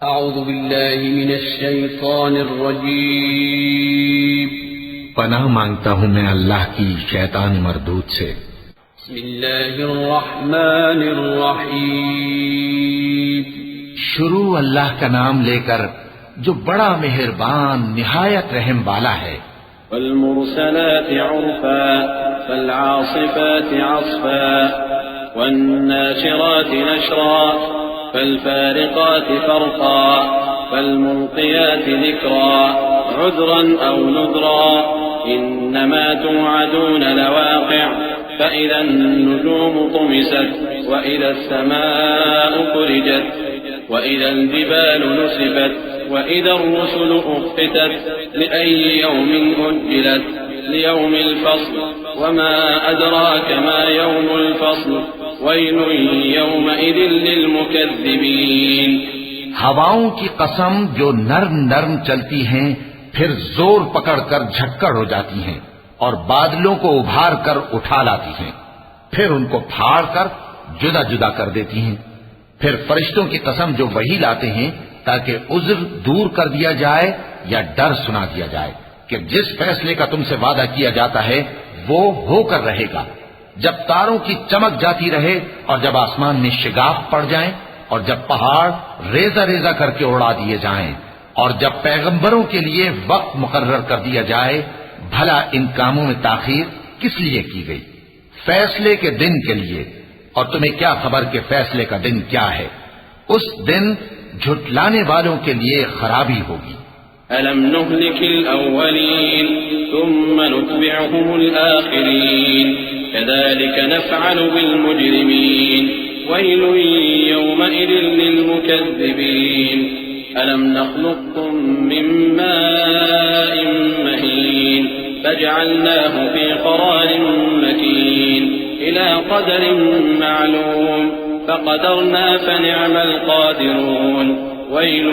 اعوذ باللہ من الشیطان الرجیم پناہ مانگتا ہوں میں اللہ کی شیطان مردود سے۔ بسم اللہ الرحمن الرحیم شروع اللہ کا نام لے کر جو بڑا مہربان نہایت رحم والا ہے۔ والمرسلات عرفا فالعاصفات عصفا والناشرات نشرا فالفارقات فرقا فالملقيات ذكرا عذرا أو نذرا إنما توعدون لواقع فإذا النجوم طمست وإذا السماء فرجت وإذا الجبال نسفت وإذا الرسل أقتت لأي يوم أجلت ليوم الفصل وما أدراك ما يوم الفصل ويل يومئذ للمكذبين۔ ہواؤں کی قسم جو نرم نرم چلتی ہیں پھر زور پکڑ کر جھکڑ ہو جاتی ہیں اور بادلوں کو ابھار کر اٹھا لاتی ہیں، پھر ان کو پھاڑ کر جدا جدا کر دیتی ہیں۔ پھر فرشتوں کی قسم جو وحی لاتے ہیں تاکہ عذر دور کر دیا جائے یا ڈر سنا دیا جائے کہ جس فیصلے کا تم سے وعدہ کیا جاتا ہے وہ ہو کر رہے گا، جب تاروں کی چمک جاتی رہے اور جب آسمان میں شگاف پڑ جائیں اور جب پہاڑ ریزہ ریزہ کر کے اڑا دیے جائیں اور جب پیغمبروں کے لیے وقت مقرر کر دیا جائے، بھلا ان کاموں میں تاخیر کس لیے کی گئی؟ فیصلے کے دن کے لیے، اور تمہیں کیا خبر کہ فیصلے کا دن کیا ہے؟ اس دن جھٹلانے والوں کے لیے خرابی ہوگی۔ أَلَمْ نُهْلِكِ الْأَوَّلِينَ ثُمَّ نُتْبِعُهُمُ الْآخِرِينَ كَذَلِكَ نَفْعَلُ بِالْمُجْرِمِينَ وَيْلٌ يَوْمَئِذٍ لِلْمُكَذِّبِينَ أَلَمْ نَخْلُقكُّم مِّن مَّاءٍ مَّهِينٍ فَجَعَلْنَاهُ فِي قَرَارٍ مَّكِينٍ إِلَى قَدَرٍ مَّعْلُومٍ فَقَدَرْنَا فَنِعْمَ الْقَادِرُونَ وَيْلٌ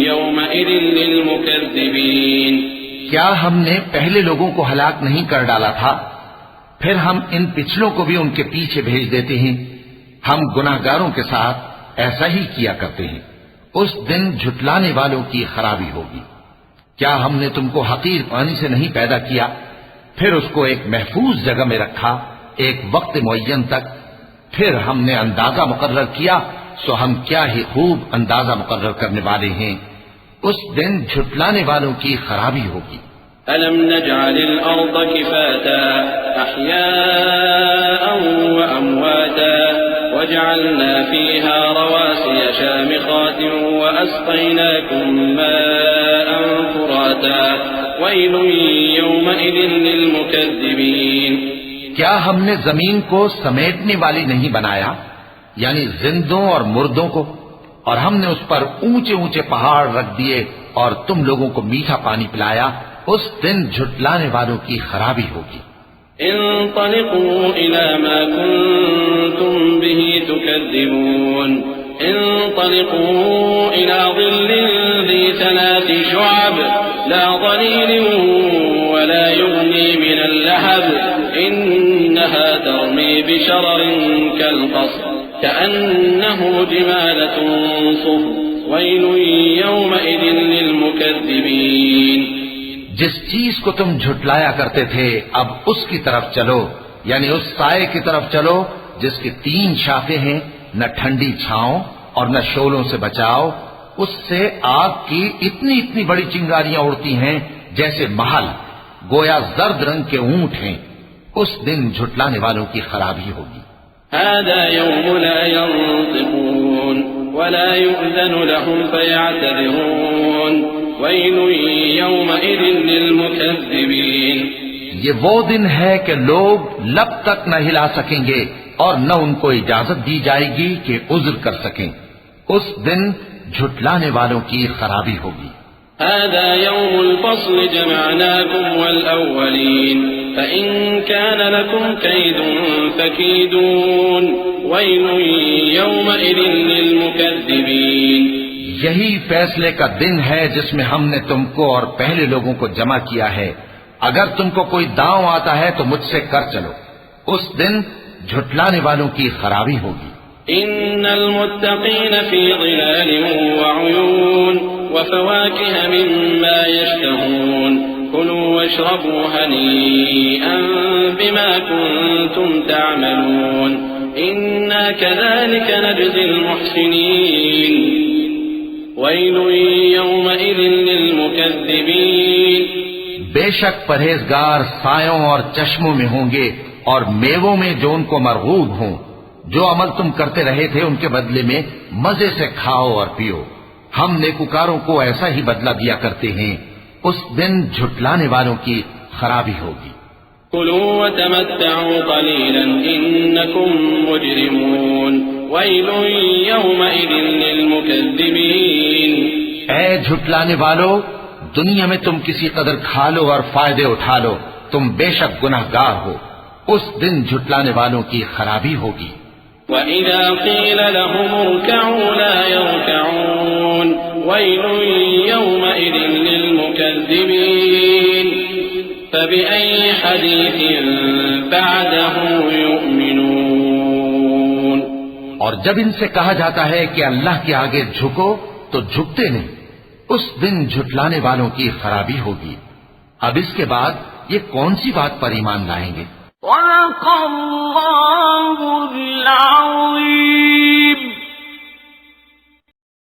يَوْمَئِذٍ لِلْمُكَذِّبِينَ۔ کیا ہم نے پہلے لوگوں کو ہلاک نہیں کر ڈالا تھا؟ پھر ہم ان پچھلوں کو بھی ان کے پیچھے بھیج دیتے ہیں۔ ہم گناہگاروں کے ساتھ ایسا ہی کیا کرتے ہیں۔ اس دن جھٹلانے والوں کی خرابی ہوگی۔ کیا ہم نے تم کو حقیر پانی سے نہیں پیدا کیا، پھر اس کو ایک محفوظ جگہ میں رکھا ایک وقت معین تک، پھر ہم نے اندازہ مقرر کیا، سو ہم کیا ہی خوب اندازہ مقرر کرنے والے ہیں۔ اس دن جھٹلانے والوں کی خرابی ہوگی۔ أَلَمْ نَجْعَلِ الْأَرْضَ كِفَاتًا أَحْيَاءً وَأَمْوَاتًا وَجَعَلْنَا فِيهَا رَوَاسِيَ شَامِخَاتٍ وَأَسْقَيْنَاكُم مَّاءً فُرَاتًا وَيْلٌ يَوْمَئِذٍ لِلْمُكَذِّبِينَ۔ کیا ہم نے زمین کو سمیٹنے والی نہیں بنایا، یعنی زندوں اور مردوں کو، اور ہم نے اس پر اونچے اونچے پہاڑ رکھ دیے اور تم لوگوں کو میٹھا پانی پلایا۔ اس دن جھٹلانے والوں کی خرابی ہوگی۔ انطلقوا إلى ما كنتم به تكذبون انطلقوا إلى ظل ذي ثلاث شعب لا ظليل ولا يغني من اللهب إنها ترمي بشرر كالقصر كأنه جمالة صفر ويل يومئذ للمكذبين۔ جس چیز کو تم جھٹلایا کرتے تھے اب اس کی طرف چلو، یعنی اس سائے کی طرف چلو جس کی 3 شاخیں ہیں، نہ ٹھنڈی چھاؤں اور نہ شعلوں سے بچاؤ۔ اس سے آگ کی اتنی اتنی بڑی چنگاریاں اڑتی ہیں جیسے محل، گویا زرد رنگ کے اونٹ ہیں۔ اس دن جھٹلانے والوں کی خرابی ہوگی۔ هذا يوم لا ينطقون ولا يؤذن لهم فيعتذرون ويل يومئذ للمكذبين۔ یہ وہ دن ہے کہ لوگ لب تک نہ ہلا سکیں گے اور نہ ان کو اجازت دی جائے گی کہ عذر کر سکیں۔ اس دن جھٹلانے والوں کی خرابی ہوگی۔ هذا يوم الفصل جمعناكم والأولين فإن كان لكم كيد فكيدون ويل يومئذ للمكذبين۔ یہی فیصلے کا دن ہے جس میں ہم نے تم کو اور پہلے لوگوں کو جمع کیا ہے۔ اگر تم کو کوئی داؤں آتا ہے تو مجھ سے کر چلو۔ اس دن جھٹلانے والوں کی خرابی ہوگی۔ إن المتقين في ظلال وعيون وفواكه مما يشتهون كلوا واشربوا هنيئا بما كنتم تعملون إنا كذلك نجزي المحسنين ويل يومئذ للمكذبين بے شک پرہیزگار سایوں اور چشموں میں ہوں گے اور میووں میں جو ان کو مرغوب ہوں. جو عمل تم کرتے رہے تھے ان کے بدلے میں مزے سے کھاؤ اور پیو. ہم نیکوکاروں کو ایسا ہی بدلہ دیا کرتے ہیں. اس دن جھٹلانے والوں کی خرابی ہوگی. كلوا وتمتعوا قليلا إنكم مجرمون ويل يومئذ للمكذبين. اے جھٹلانے والو، دنیا میں تم کسی قدر کھا لو اور فائدے اٹھا لو، تم بے شک گناہگار ہو. اس دن جھٹلانے والوں کی خرابی ہوگی. وَإِذَا قِيلَ لَهُمُ ارْكَعُوا لَا يَرْكَعُونَ وَيْلٌ يَوْمَئِذٍ لِّلْمُكَذِّبِينَ فَبِأَيِّ حَدِيثٍ بَعْدَهُ يُؤْمِنُونَ. اور جب ان سے کہا جاتا ہے کہ اللہ کے آگے جھکو تو جھکتے نہیں. اس دن جھٹلانے والوں کی خرابی ہوگی. اب اس کے بعد یہ کون سی بات پر ایمان لائیں گے؟ صدق اللہ العظیم.